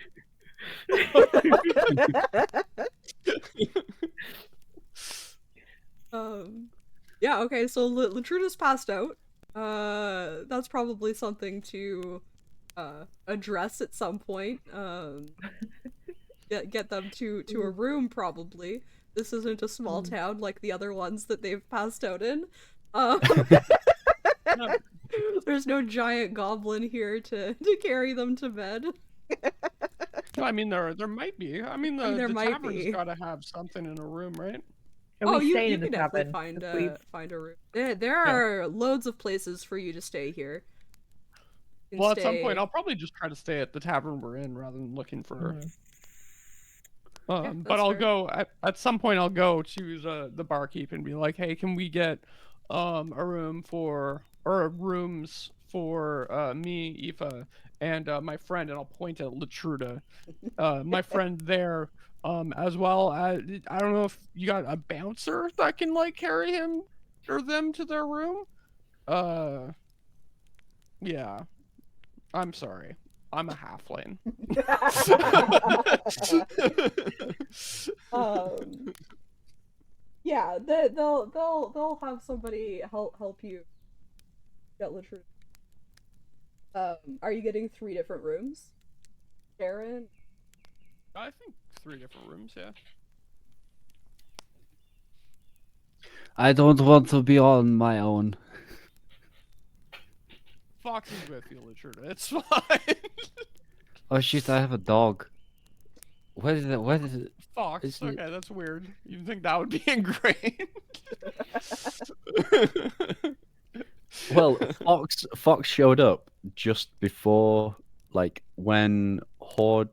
Yeah, okay, so Latruda's passed out. That's probably something to address at some point. Get them to a room, probably. This isn't a small town like the other ones that they've passed out in. There's no giant goblin here to carry them to bed. no, I mean there might be. I mean there the might tavern's be. gotta have something in a room, right? Are we you staying in the can definitely tavern? find If we've- find a room. There are loads of places for you to stay here. You can Well, at some stay- point I'll probably just try to stay at the tavern we're in rather than looking for her. Yeah, But that's I'll fair. go at some point. I'll go to the barkeep and be like, "Hey, can we get a room for or rooms for me, Aoife, and my friend?" And I'll point at Latruda, my friend there, as well. I don't know if you got a bouncer that can like carry him or them to their room. Yeah. I'm sorry. I'm a halfling. Yeah, they'll have somebody help you get Latruda. Are you getting 3 different rooms, Sharon? I think 3 different rooms, yeah. I don't want to be on my own. Fox is with you, Latruda. It's fine. Oh shit! I have a dog. What is it? What is it? Fox. Isn't it- Okay, that's weird. You think that would be ingrained? Well, Fox showed up just before, like when not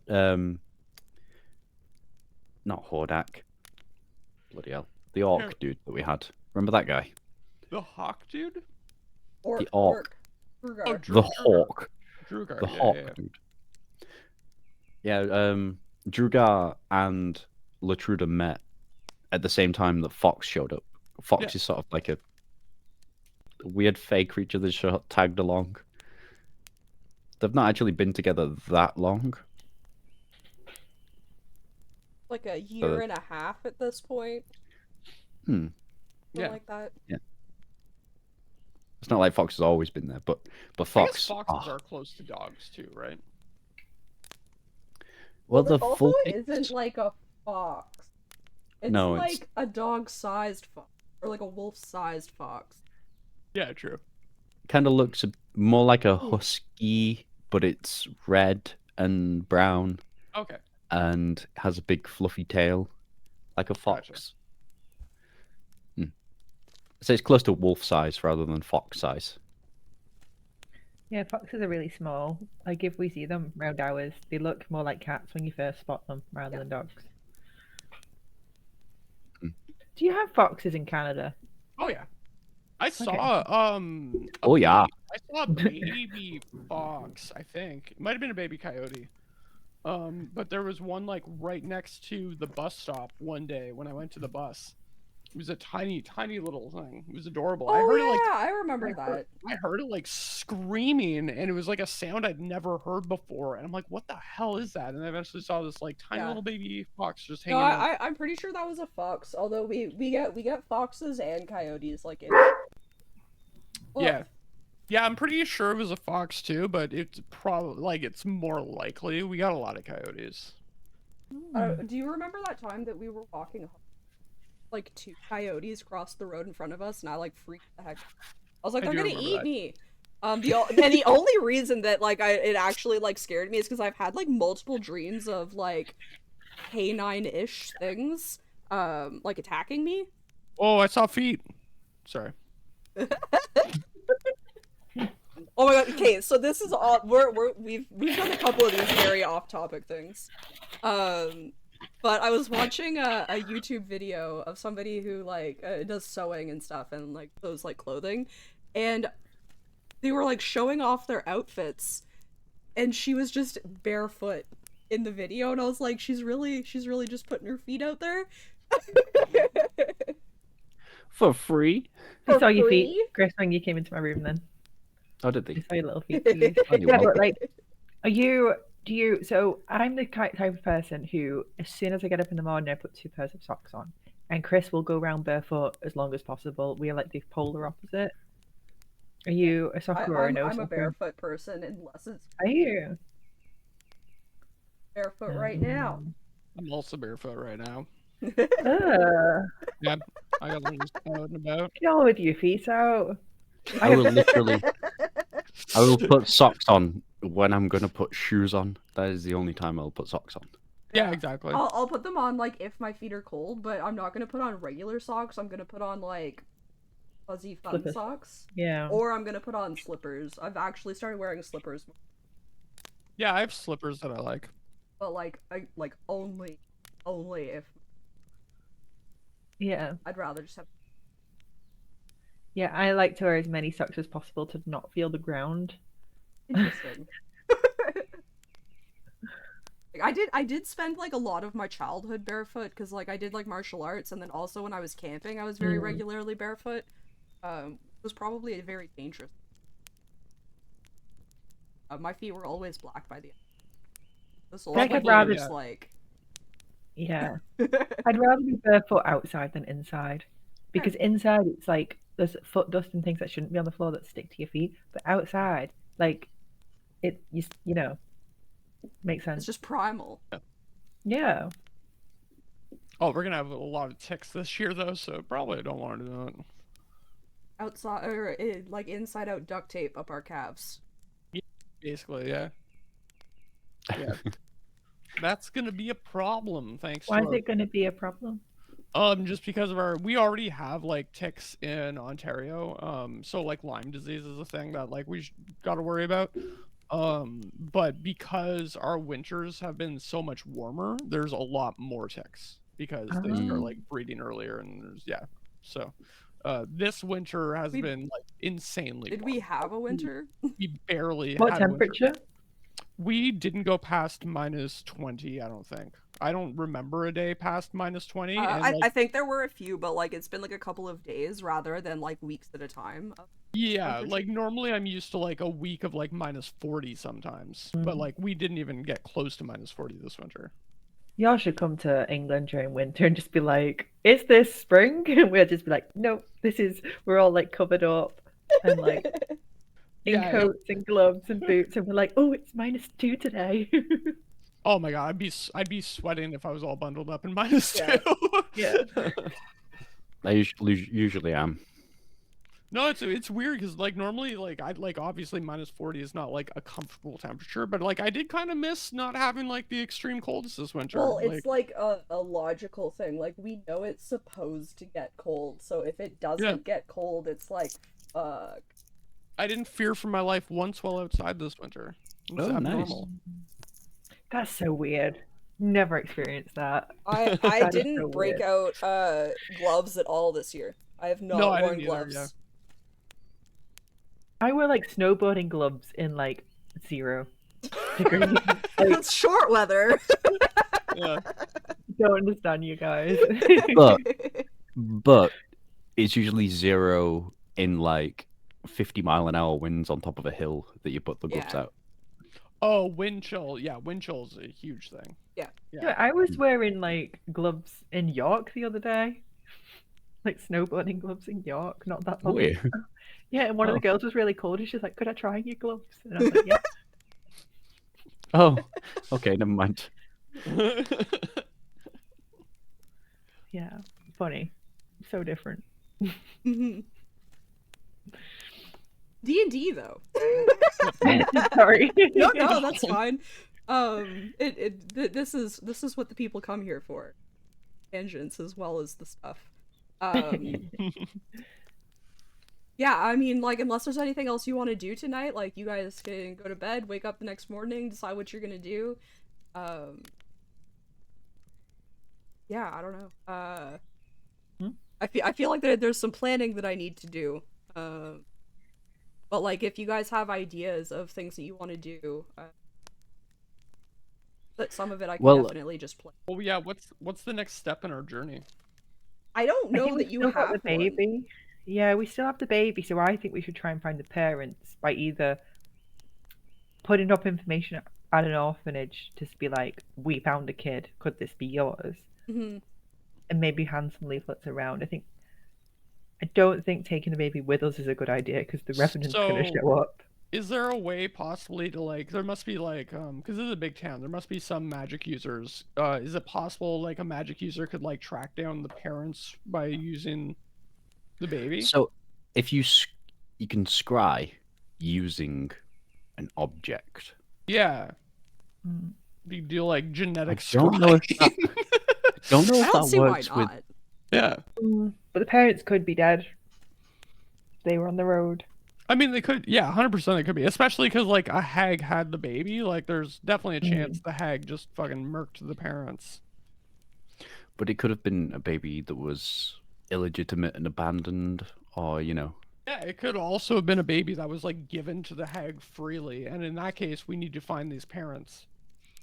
Hordak. Bloody hell, the orc Yeah. dude that we had. Remember that guy? The hawk dude? The orc. Drugar. Oh, The hawk. Drugar. The Yeah, hawk yeah. dude. Yeah, Drugar and Latruda met at the same time that Fox showed up. Fox Yeah. is sort of like a weird fake creature that's tagged along. They've not actually been together that long. Like a year and a half at this point. Something Yeah. like that. It's not like Fox has always been there, but I guess Fox. foxes are close to dogs too, right? Well, but the also full isn't like a fox. It's No, it's- like a dog-sized fox. Or like a wolf-sized fox. Yeah, true. kind of looks more like a husky, but it's red and brown Okay. and has a big fluffy tail, like a fox. Gotcha. So it's close to wolf size rather than fox size. Yeah, foxes are really small. Like if we see them round ours, they look more like cats when you first spot them rather than dogs. Hmm. Do you have foxes in Canada? Oh yeah. I saw Oh, yeah. I saw a baby fox, I think. It might have been a baby coyote. But there was one like right next to the bus stop one day when I went to the bus. It was a tiny, tiny little thing. It was adorable. I Oh heard yeah, it like I remember that. I heard it like screaming, and it was like a sound I'd never heard before. And I'm like, what the hell is that? And I eventually saw this like tiny Yeah. little baby fox just No, hanging out. I'm pretty sure that was a fox. Although we get foxes and coyotes like in. Well, Yeah. Yeah, I'm pretty sure it was a fox too, but it's probably like it's more likely. We got a lot of coyotes. do you remember that time that we were walking home? Like 2 coyotes crossed the road in front of us, and I like freaked the heck. I was like, I they're do gonna remember eat that. me. And the only reason that like it actually like scared me is because I've had like multiple dreams of like canine-ish things like attacking me. Oh, I saw feet. Sorry. Oh my god. Okay, so this is all we've done a couple of these very off-topic things. But I was watching a YouTube video of somebody who like does sewing and stuff and like those like clothing, and they were like showing off their outfits, and she was just barefoot in the video, and I was like, she's really just putting her feet out there. For free? I saw your feet, free? Chris, when you came into my room. Then Oh, did I they? saw your little feet. Too. Oh, you're Yeah, but welcome. like, do you? So I'm the type of person who, as soon as I get up in the morning, I put 2 pairs of socks on, and Chris will go around barefoot as long as possible. We are like the polar opposite. Are you a socker or a no I'm a socker? barefoot person unless it's Are you? barefoot right now. I'm also barefoot right now. Yeah, I got things out and about. Go with your feet out. I will literally. I will put socks on when I'm gonna put shoes on. That is the only time I'll put socks on. Yeah, exactly. I'll put them on like if my feet are cold, but I'm not gonna put on regular socks. I'm gonna put on like fuzzy fun Slippers. socks, Yeah. or I'm gonna put on slippers. I've actually started wearing slippers, Yeah, I have slippers that I like. but like I like only if Yeah. I'd rather just have. Yeah, I like to wear as many socks as possible to not feel the ground. Interesting. Like, I did spend like a lot of my childhood barefoot because like I did like martial arts, and then also when I was camping I was very regularly barefoot. It was probably a very dangerous. My feet were always black by the end. This Like, I'd was rather- just like Yeah. I'd rather be barefoot outside than inside. Because inside it's like there's foot dust and things that shouldn't be on the floor that stick to your feet. But outside, like you know, makes it's sense. just primal. Yeah. Oh, we're gonna have a lot of ticks this year though, so probably I don't want to do it. Outside or like inside out duct tape up our calves. Basically, yeah. Yeah. That's gonna be a problem, thanks Why to is it going to be a problem? just because of we already have like ticks in Ontario. So like Lyme disease is a thing that like we got to worry about. But because our winters have been so much warmer, there's a lot more ticks because they start like breeding earlier, and there's so this winter has been like insanely Did warm. we have a winter? We barely What had a winter. temperature? We didn't go past -20, I don't think. I don't remember a day past -20. And I like, think there were a few, but like it's been like a couple of days rather than like weeks at a time. yeah, temperature. like normally I'm used to like a week of like -40 sometimes, but like we didn't even get close to -40 this winter. Y'all should come to England during winter and just be like, "Is this spring?" And we'll just be like, "Nope, we're all like covered up and like in Yeah, coats and gloves and boots, and we're like, oh, it's -2 today." oh my god, I'd be sweating if I was all bundled up in -2. Yeah. I usually am. No, it's weird because like normally like I'd like obviously -40 is not like a comfortable temperature, but like I did kind of miss not having like the extreme colds this winter. Well, it's like a logical thing. Like we know it's supposed to get cold, so if it doesn't get cold, it's like fuck. I didn't fear for my life once while outside this winter. It's Oh, nice. abnormal. That's so weird. Never experienced that. I That is didn't so break weird. out gloves at all this year. I have not No, I worn didn't either, gloves. yeah. I wear like snowboarding gloves in like 0 degrees. Like, It's short weather. Yeah. don't understand you guys. But it's usually 0 in like 50-mile-an-hour winds on top of a hill that you put the gloves Yeah. out. Oh, wind chill. Yeah, wind chill is a huge thing. Yeah. Yeah, I was wearing like gloves in York the other day. Like snowboarding gloves in York, not that long. Weird. ago. Yeah, and one of the Oh. girls was really cold, and she's like, "Could I try your gloves?" And I was like, "Yeah." Oh, okay, never mind. Yeah, funny, so different. D&D though. Sorry. No, that's fine. This is what the people come here for. Tangents as well as the stuff. Yeah, I mean, like, unless there's anything else you want to do tonight, like, you guys can go to bed, wake up the next morning, decide what you're gonna do. Yeah, I don't know. Hmm? I feel like there's some planning that I need to do. But like, if you guys have ideas of things that you want to do, but some of it I can Well, definitely just play. Well, yeah. What's the next step in our journey? I don't I know think that we've you still got have the one. baby. Yeah, we still have the baby, so I think we should try and find the parents by either putting up information at an orphanage to be like, we found a kid, could this be yours? Mhm. And maybe hand some leaflets around. I don't think taking the baby with us is a good idea because the revenant's gonna So, show up. is there a way possibly to like? There must be like, because this is a big town. There must be some magic users. Is it possible like a magic user could like track down the parents by using the baby? so if you can scry using an object. Yeah. Mm. You do like genetic don't know if that- scrying. Don't know I if don't that see why works with. not. Yeah. But the parents could be dead. They were on the road. I mean, they could, yeah, 100% it could be, especially because like a hag had the baby. Like, there's definitely a chance the hag just fucking murked the parents. But it could have been a baby that was illegitimate and abandoned, or Yeah, it could also have been a baby that was like given to the hag freely, and in that case, we need to find these parents.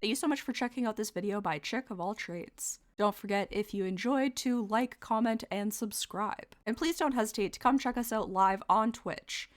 Thank you so much for checking out this video by Chick of All Trades. Don't forget, if you enjoyed, to like, comment, and subscribe. And please don't hesitate to come check us out live on Twitch.